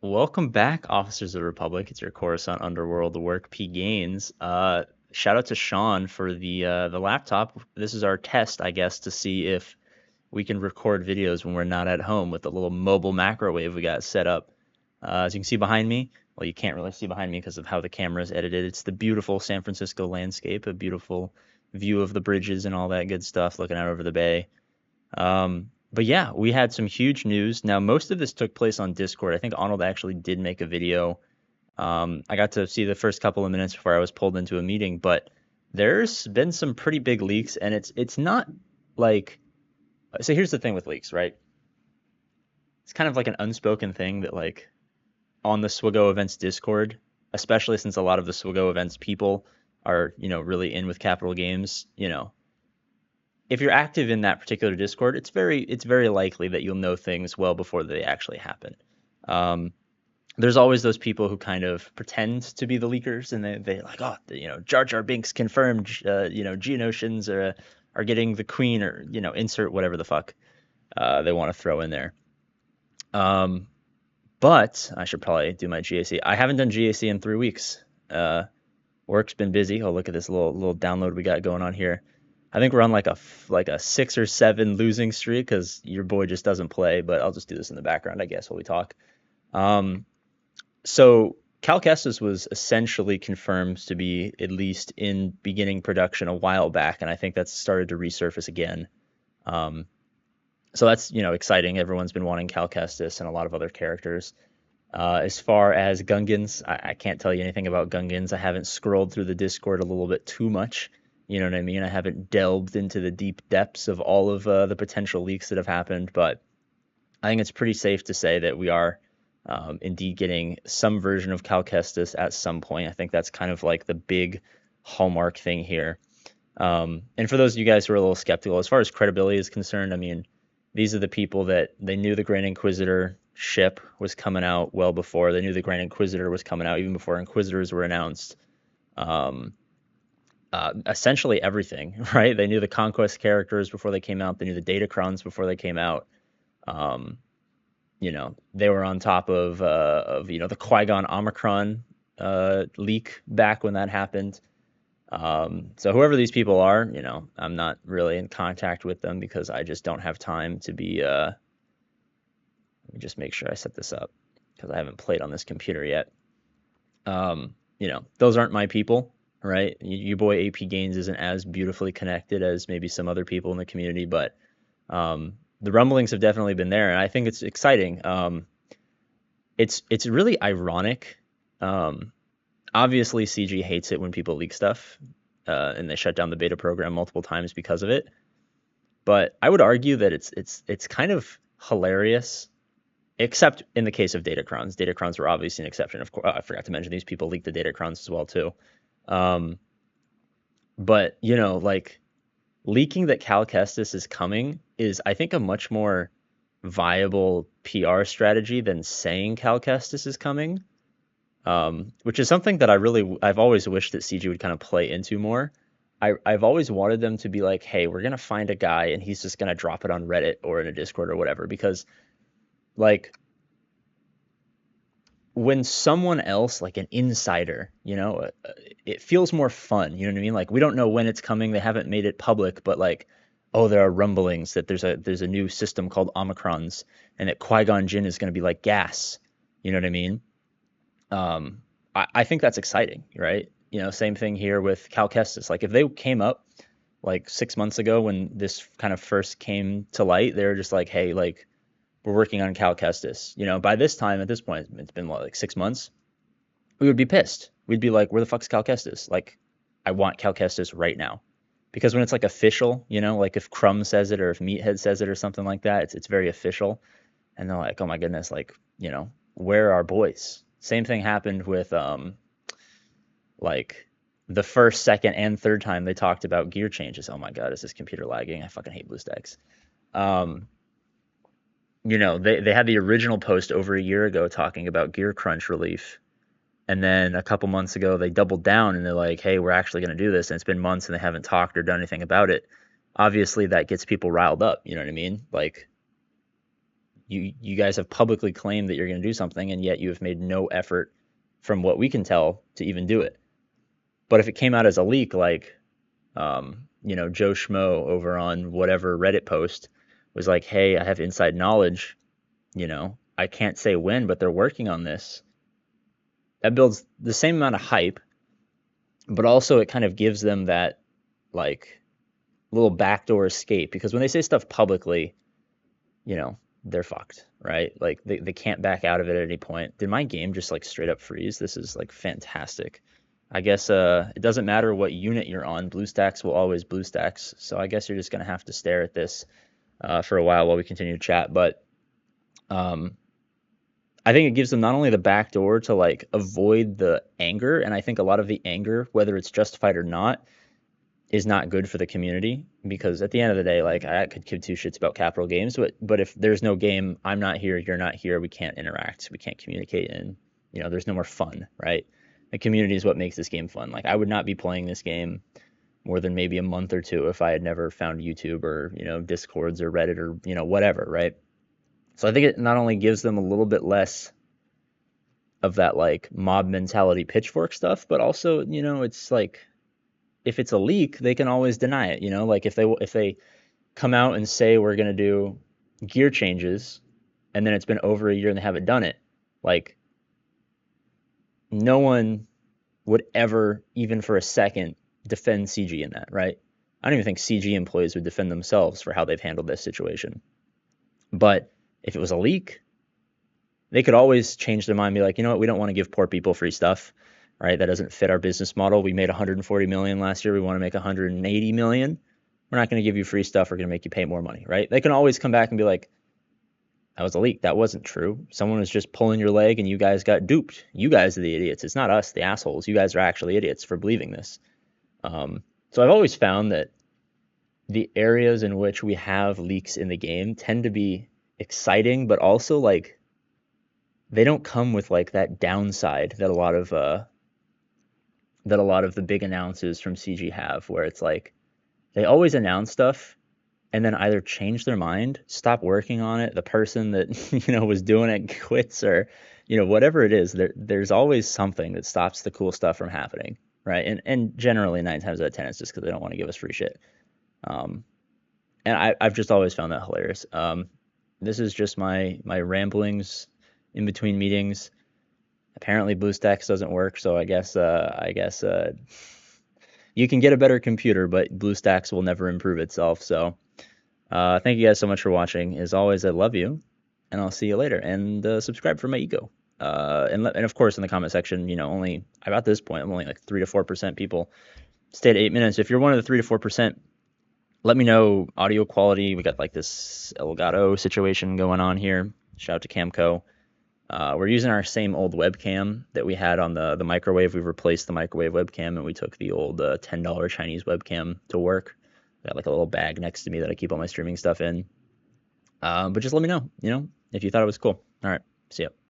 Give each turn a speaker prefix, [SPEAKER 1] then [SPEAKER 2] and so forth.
[SPEAKER 1] Welcome back, Officers of the Republic. It's your Coruscant Underworld work, APGAINS. Shout out to Sean for the laptop. This is our test, I guess, to see if we can record videos when we're not at home with the little mobile macrowave we got set up. As you can see behind me, well, you can't really see behind me because of how the camera is edited. It's the beautiful San Francisco landscape, a beautiful view of the bridges and all that good stuff, looking out over the bay. But yeah, we had some huge news. Now, most of this took place on Discord. I think Arnold actually did make a video. I got to see the first couple of minutes before I was pulled into a meeting, but there's been some pretty big leaks, and it's not like so. Here's the thing with leaks, right? It's kind of like an unspoken thing that like on the SWGOH events Discord, especially since a lot of the SWGOH events people are really in with Capital Games, if you're active in that particular Discord, it's very likely that you'll know things well before they actually happen. Um, there's always those people who kind of pretend to be the leakers, and they're like, oh, Jar Jar Binks confirmed, Geonosians are getting the Queen, or insert whatever the fuck they want to throw in there. Um, but I should probably do my GAC. I haven't done GAC in 3 weeks. Work's been busy. Oh, look at this little download we got going on here. I think we're on like a 6 or 7 losing streak because your boy just doesn't play. But I'll just do this in the background, I guess, while we talk. Um, so Cal Kestis was essentially confirmed to be at least in beginning production a while back, and I think that's started to resurface again. Um, so that's exciting. Everyone's been wanting Cal Kestis and a lot of other characters. As far as Gungans, I can't tell you anything about Gungans. I haven't scrolled through the Discord a little bit too much. You know what I mean? I haven't delved into the deep depths of all of the potential leaks that have happened, but I think it's pretty safe to say that we are indeed getting some version of Cal Kestis at some point. I think that's kind of like the big hallmark thing here. And for those of you guys who are a little skeptical, as far as credibility is concerned, I mean, these are the people that they knew the Grand Inquisitor ship was coming out well before. They knew the Grand Inquisitor was coming out even before Inquisitors were announced. Um, Essentially everything, right? They knew the Conquest characters before they came out. They knew the Datacrons before they came out. Um, they were on top of the Qui-Gon Omicron leak back when that happened. So whoever these people are, I'm not really in contact with them because I just don't have time to be. Let me just make sure I set this up because I haven't played on this computer yet. Those aren't my people, right? Your boy APGAINS isn't as beautifully connected as maybe some other people in the community, but the rumblings have definitely been there, and I think it's exciting. It's really ironic. Obviously, CG hates it when people leak stuff, and they shut down the beta program multiple times because of it. But I would argue that it's kind of hilarious, except in the case of Datacrons. Datacrons were obviously an exception. Of course, I forgot to mention these people leaked the Datacrons as well too. But like leaking that Cal Kestis is coming is, I think, a much more viable PR strategy than saying Cal Kestis is coming. Which is something that I've always wished that CG would kind of play into more. I've always wanted them to be like, hey, we're going to find a guy and he's just going to drop it on Reddit or in a Discord or whatever. Because like when someone else, like an insider, it feels more fun. You know what I mean? Like we don't know when it's coming. They haven't made it public, but like, oh, there are rumblings that there's a new system called Omicrons and that Qui-Gon Jinn is going to be like gas. You know what I mean? I think that's exciting, right? Same thing here with Cal Kestis. Like if they came up like 6 months ago when this kind of first came to light, they were just like, hey, like we're working on Cal Kestis. By this time, at this point, it's been like 6 months. We would be pissed. We'd be like, where the fuck's Cal Kestis? Like, I want Cal Kestis right now. Because when it's like official, like if Crumb says it or if Meathead says it or something like that, it's very official. And they're like, oh my goodness, like, where are our boys? Same thing happened with like the first, second, and third time they talked about gear changes. Oh my god, is this computer lagging? I fucking hate BlueStacks. They had the original post over a year ago talking about gear crunch relief, and then a couple months ago they doubled down and they're like, hey, we're actually going to do this, and it's been months and they haven't talked or done anything about it. Obviously that gets people riled up, you know what I mean? Like you guys have publicly claimed that you're going to do something, and yet you have made no effort, from what we can tell, to even do it. But if it came out as a leak, like Joe Schmo over on whatever Reddit post was like, hey, I have inside knowledge, I can't say when, but they're working on this. That builds the same amount of hype, but also it kind of gives them that like little backdoor escape, because when they say stuff publicly, they're fucked, right? Like they can't back out of it at any point. Did my game just like straight up freeze? This is like fantastic. I guess it doesn't matter what unit you're on. BlueStacks will always BlueStacks. So I guess you're just gonna have to stare at this for a while we continue to chat. But I think it gives them not only the back door to like avoid the anger, and I think a lot of the anger, whether it's justified or not, is not good for the community, because at the end of the day, like I could give two shits about Capital Games, but if there's no game, I'm not here, you're not here, we can't interact, we can't communicate, and there's no more fun, right? The community is what makes this game fun. Like I would not be playing this game more than maybe a month or two if I had never found YouTube or Discords or Reddit or whatever, right? So I think it not only gives them a little bit less of that like mob mentality pitchfork stuff, but also it's like, if it's a leak, they can always deny it. Like if they come out and say we're gonna do gear changes, and then it's been over a year and they haven't done it, like no one would ever, even for a second, defend CG in that, right? I don't even think CG employees would defend themselves for how they've handled this situation. But if it was a leak, they could always change their mind and be like, you know what, we don't want to give poor people free stuff, right? That doesn't fit our business model. We made 140 million last year. We want to make 180 million. We're not going to give you free stuff. We're going to make you pay more money, right? They can always come back and be like, that was a leak. That wasn't true. Someone was just pulling your leg and you guys got duped. You guys are the idiots. It's not us, the assholes. You guys are actually idiots for believing this. So I've always found that the areas in which we have leaks in the game tend to be exciting, but also like they don't come with like that downside that a lot of the big announcers from CG have, where it's like they always announce stuff and then either change their mind, stop working on it, the person that was doing it quits, or whatever it is. There's always something that stops the cool stuff from happening, right? And generally 9 times out of 10 it's just because they don't want to give us free shit. And I've just always found that hilarious. This is just my ramblings in between meetings. Apparently BlueStacks doesn't work, so I guess you can get a better computer, but BlueStacks will never improve itself. So thank you guys so much for watching. As always, I love you, and I'll see you later. And subscribe for my ego. And of course, in the comment section, only about this point, I'm only like 3 to 4% people stay at 8 minutes. If you're one of the 3 to 4%, let me know audio quality. We got like this Elgato situation going on here. Shout out to Camco. We're using our same old webcam that we had on the microwave. We replaced the microwave webcam, and we took the old $10 Chinese webcam to work. I got like a little bag next to me that I keep all my streaming stuff in. But just let me know, if you thought it was cool. All right, see ya.